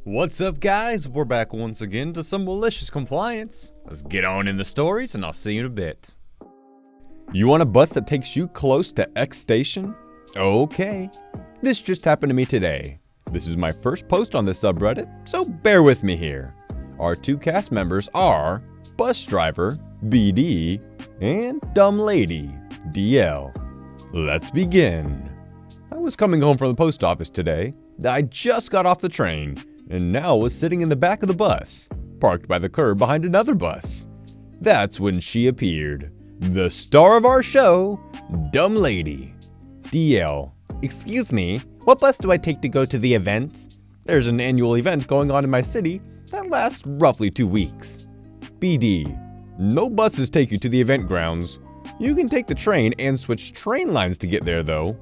What's up, guys? We're back once again to some malicious compliance. Let's get on in the stories and I'll see you in a bit. You want a bus that takes you close to X station? Okay. This just happened to me today. This is my first post on this subreddit, so bear with me here. Our two cast members are Bus Driver, BD, and Dumb Lady, DL. Let's begin. I was coming home from the post office today. I just got off the train and now was sitting in the back of the bus, parked by the curb behind another bus. That's when she appeared. The star of our show, Dumb Lady. DL, excuse me, what bus do I take to go to the event? There's an annual event going on in my city that lasts roughly 2 weeks. BD, no buses take you to the event grounds. You can take the train and switch train lines to get there though.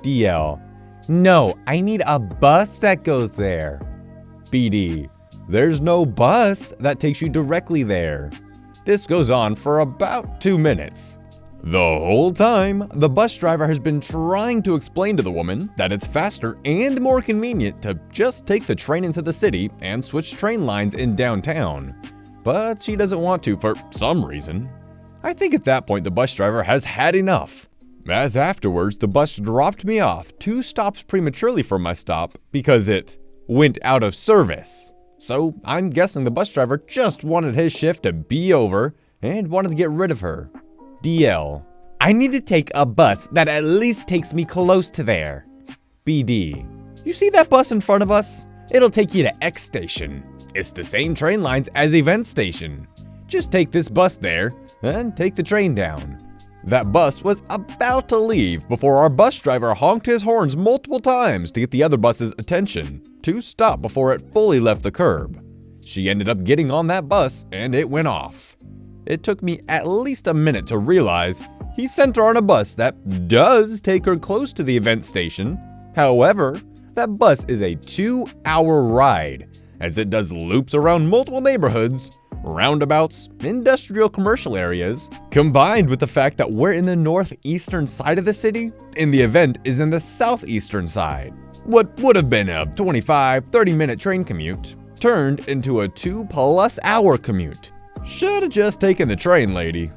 DL, no, I need a bus that goes there. BD, there's no bus that takes you directly there. This goes on for about 2 minutes. The whole time, the bus driver has been trying to explain to the woman that it's faster and more convenient to just take the train into the city and switch train lines in downtown. But she doesn't want to for some reason. I think at that point the bus driver has had enough, as afterwards the bus dropped me off 2 stops prematurely from my stop because it went out of service. So I'm guessing the bus driver just wanted his shift to be over and wanted to get rid of her. DL, I need to take a bus that at least takes me close to there. BD, you see that bus in front of us? It'll take you to X station. It's the same train lines as event station. Just take this bus there and take the train down. That bus was about to leave before our bus driver honked his horns multiple times to get the other bus's attention to stop before it fully left the curb. She ended up getting on that bus and it went off. It took me at least a minute to realize he sent her on a bus that does take her close to the event station. However, that bus is a 2-hour ride as it does loops around multiple neighborhoods, roundabouts, industrial commercial areas, combined with the fact that we're in the northeastern side of the city and the event is in the southeastern side. What would have been a 25-30 minute train commute turned into a 2+ hour commute. Should've just taken the train, lady.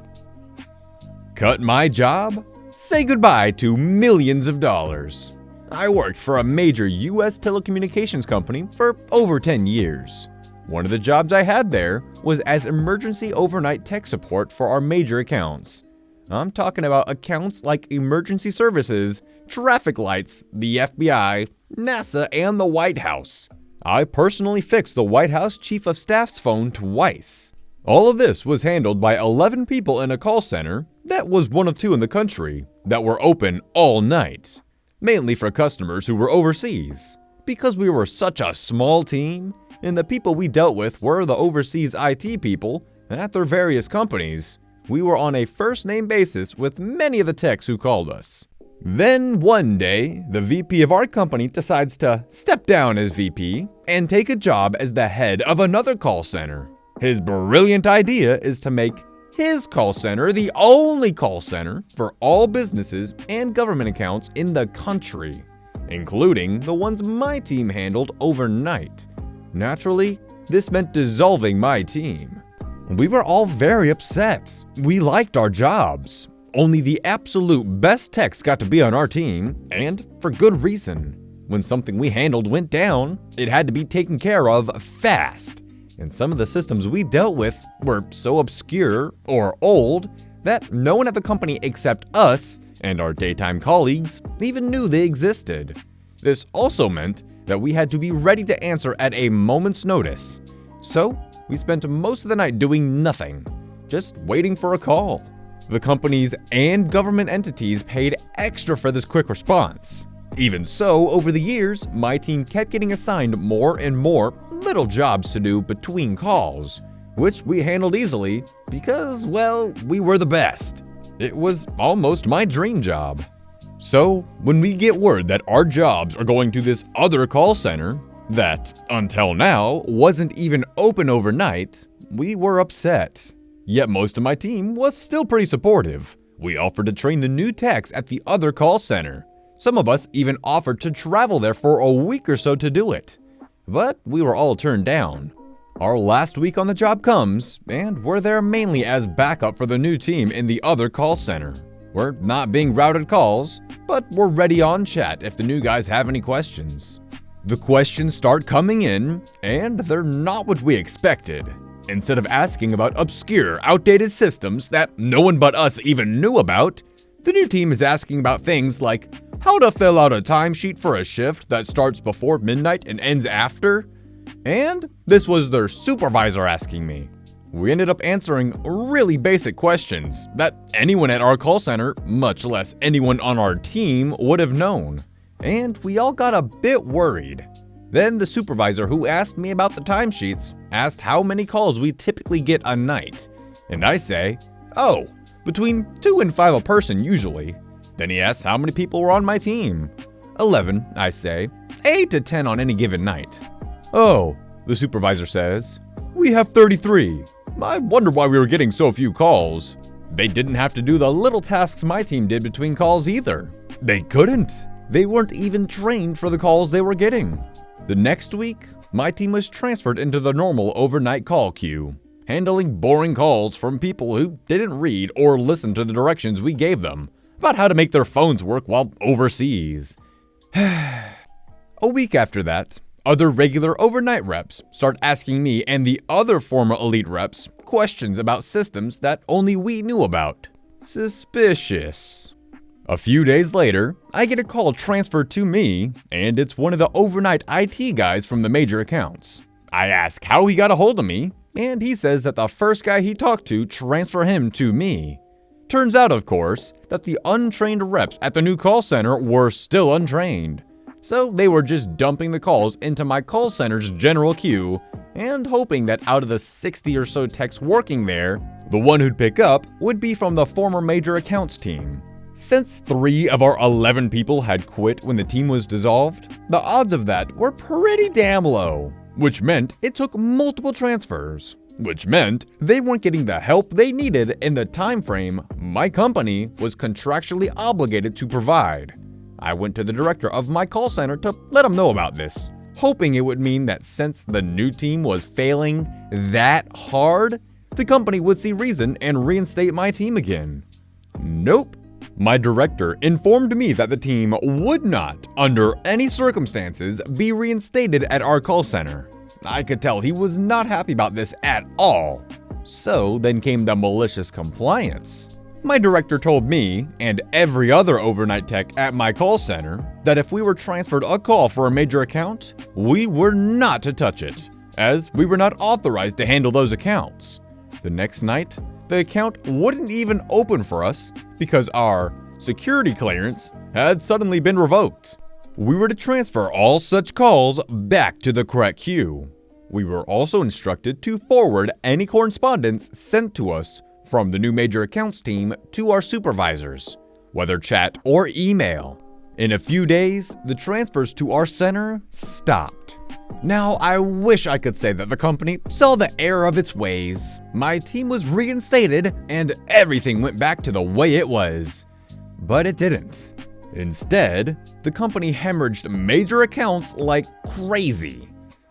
Cut my job? Say goodbye to millions of dollars. I worked for a major US telecommunications company for over 10 years. One of the jobs I had there was as emergency overnight tech support for our major accounts. I'm talking about accounts like emergency services, traffic lights, the FBI, NASA, and the White House. I personally fixed the White House Chief of Staff's phone twice. All of this was handled by 11 people in a call center that was one of 2 in the country that were open all night, mainly for customers who were overseas. Because we were such a small team, and the people we dealt with were the overseas IT people at their various companies, we were on a first-name basis with many of the techs who called us. Then one day, the VP of our company decides to step down as VP and take a job as the head of another call center. His brilliant idea is to make his call center the only call center for all businesses and government accounts in the country, including the ones my team handled overnight. Naturally, this meant dissolving my team. We were all very upset. We liked our jobs. Only the absolute best techs got to be on our team, and for good reason. When something we handled went down, it had to be taken care of fast. And some of the systems we dealt with were so obscure or old that no one at the company except us and our daytime colleagues even knew they existed. This also meant that we had to be ready to answer at a moment's notice. So we spent most of the night doing nothing, just waiting for a call. The companies and government entities paid extra for this quick response. Even so, over the years, my team kept getting assigned more and more little jobs to do between calls, which we handled easily because, well, we were the best. It was almost my dream job. So, when we get word that our jobs are going to this other call center that, until now, wasn't even open overnight, we were upset. Yet most of my team was still pretty supportive. We offered to train the new techs at the other call center. Some of us even offered to travel there for a week or so to do it. but we were all turned down. Our last week on the job comes, and we're there mainly as backup for the new team in the other call center. We're not being routed calls, but we're ready on chat if the new guys have any questions. The questions start coming in, and they're not what we expected. Instead of asking about obscure, outdated systems that no one but us even knew about, the new team is asking about things like how to fill out a timesheet for a shift that starts before midnight and ends after. And this was their supervisor asking me. We ended up answering really basic questions that anyone at our call center, much less anyone on our team, would have known. And we all got a bit worried. Then the supervisor who asked me about the timesheets asked how many calls we typically get a night. And I say, oh, between 2 and 5 a person usually. Then he asked how many people were on my team. 11, I say, 8 to 10 on any given night. Oh, the supervisor says, we have 33. I wonder why we were getting so few calls. They didn't have to do the little tasks my team did between calls either. They couldn't. They weren't even trained for the calls they were getting. The next week, my team was transferred into the normal overnight call queue, handling boring calls from people who didn't read or listen to the directions we gave them about how to make their phones work while overseas. A week after that, other regular overnight reps start asking me and the other former elite reps questions about systems that only we knew about. Suspicious. A few days later, I get a call transferred to me, and it's one of the overnight IT guys from the major accounts. I ask how he got a hold of me, and he says that the first guy he talked to transferred him to me. Turns out, of course, that the untrained reps at the new call center were still untrained. So they were just dumping the calls into my call center's general queue and hoping that out of the 60 or so techs working there, the one who'd pick up would be from the former major accounts team. Since 3 of our 11 people had quit when the team was dissolved, the odds of that were pretty damn low, which meant it took multiple transfers, which meant they weren't getting the help they needed in the time frame my company was contractually obligated to provide. I went to the director of my call center to let him know about this, hoping it would mean that since the new team was failing that hard, the company would see reason and reinstate my team again. Nope. My director informed me that the team would not, under any circumstances, be reinstated at our call center. I could tell he was not happy about this at all. So then came the malicious compliance. My director told me, and every other overnight tech at my call center, that if we were transferred a call for a major account, we were not to touch it, as we were not authorized to handle those accounts. The next night, the account wouldn't even open for us because our security clearance had suddenly been revoked. We were to transfer all such calls back to the correct queue. We were also instructed to forward any correspondence sent to us from the new major accounts team to our supervisors, whether chat or email. In a few days, the transfers to our center stopped. Now, I wish I could say that the company saw the error of its ways. My team was reinstated and everything went back to the way it was. But it didn't. Instead, the company hemorrhaged major accounts like crazy.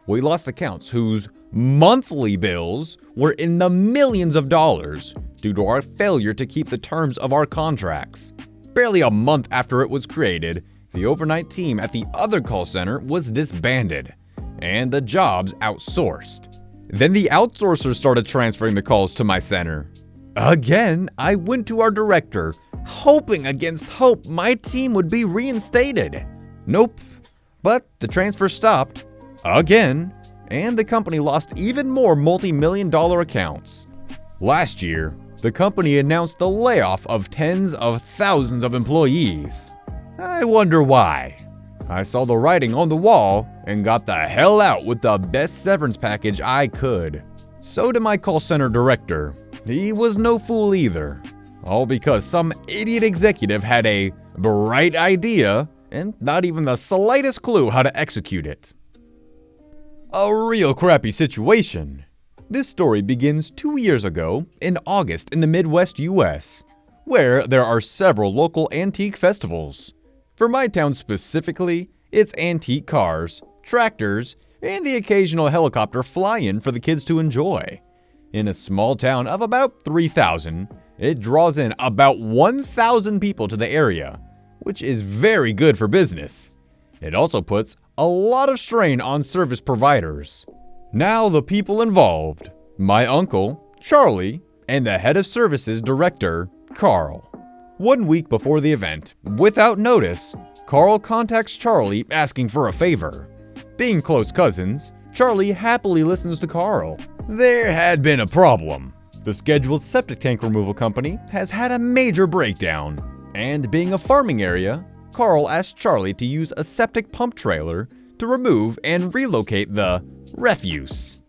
We lost accounts whose monthly bills were in the millions of dollars due to our failure to keep the terms of our contracts. Barely a month after it was created, the overnight team at the other call center was disbanded, and the jobs outsourced. Then the outsourcers started transferring the calls to my center. Again, I went to our director, hoping against hope my team would be reinstated. Nope, but the transfer stopped. Again, and the company lost even more multi-million-dollar accounts. Last year, the company announced the layoff of tens of thousands of employees. I wonder why. I saw the writing on the wall and got the hell out with the best severance package I could. So did my call center director. He was no fool either. All because some idiot executive had a bright idea and not even the slightest clue how to execute it. A real crappy situation. This story begins 2 years ago in August in the Midwest US, where there are several local antique festivals. For my town specifically, it's antique cars, tractors, and the occasional helicopter fly-in for the kids to enjoy. In a small town of about 3,000, it draws in about 1,000 people to the area, which is very good for business. It also puts a lot of strain on service providers. Now the people involved: my uncle, Charlie, and the head of services director, Carl. 1 week before the event, without notice, Carl contacts Charlie asking for a favor. Being close cousins, Charlie happily listens to Carl. There had been a problem. The scheduled septic tank removal company has had a major breakdown, and being a farming area, Carl asked Charlie to use a septic pump trailer to remove and relocate the refuse.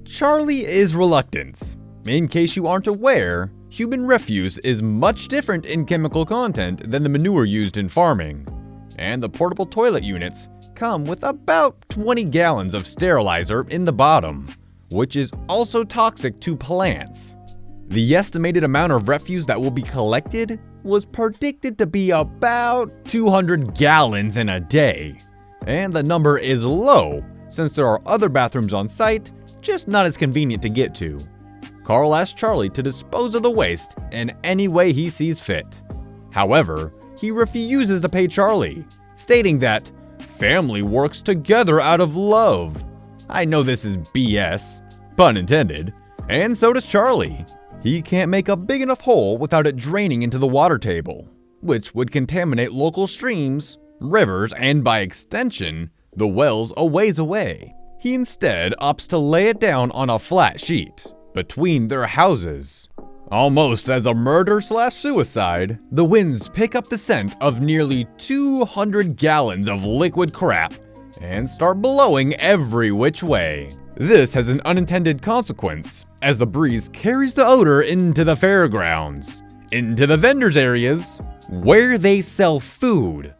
Charlie is reluctant. In case you aren't aware, human refuse is much different in chemical content than the manure used in farming, and the portable toilet units come with about 20 gallons of sterilizer in the bottom, which is also toxic to plants. The estimated amount of refuse that will be collected was predicted to be about 200 gallons in a day, and the number is low since there are other bathrooms on site, just not as convenient to get to. Carl asked Charlie to dispose of the waste in any way he sees fit. However, he refuses to pay Charlie, stating that family works together out of love. I know this is BS, pun intended, and so does Charlie. He can't make a big enough hole without it draining into the water table, which would contaminate local streams, rivers, and by extension, the wells a ways away. He instead opts to lay it down on a flat sheet between their houses. Almost as a murder/suicide, the winds pick up the scent of nearly 200 gallons of liquid crap and start blowing every which way. This has an unintended consequence, as the breeze carries the odor into the fairgrounds, into the vendors' areas, where they sell food.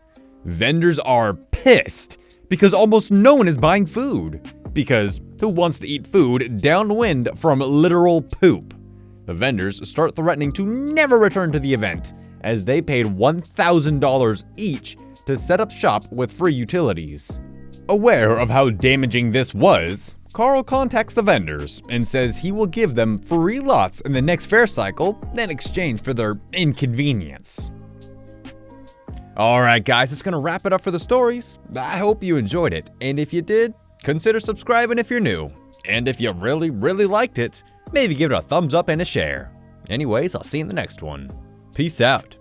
Vendors are pissed because almost no one is buying food, because who wants to eat food downwind from literal poop? The vendors start threatening to never return to the event, as they paid $1,000 each to set up shop with free utilities. Aware of how damaging this was, Carl contacts the vendors and says he will give them free lots in the next fair cycle in exchange for their inconvenience. Alright guys, that's gonna wrap it up for the stories. I hope you enjoyed it, and if you did, consider subscribing if you're new. And if you really liked it, maybe give it a thumbs up and a share. Anyways, I'll see you in the next one. Peace out.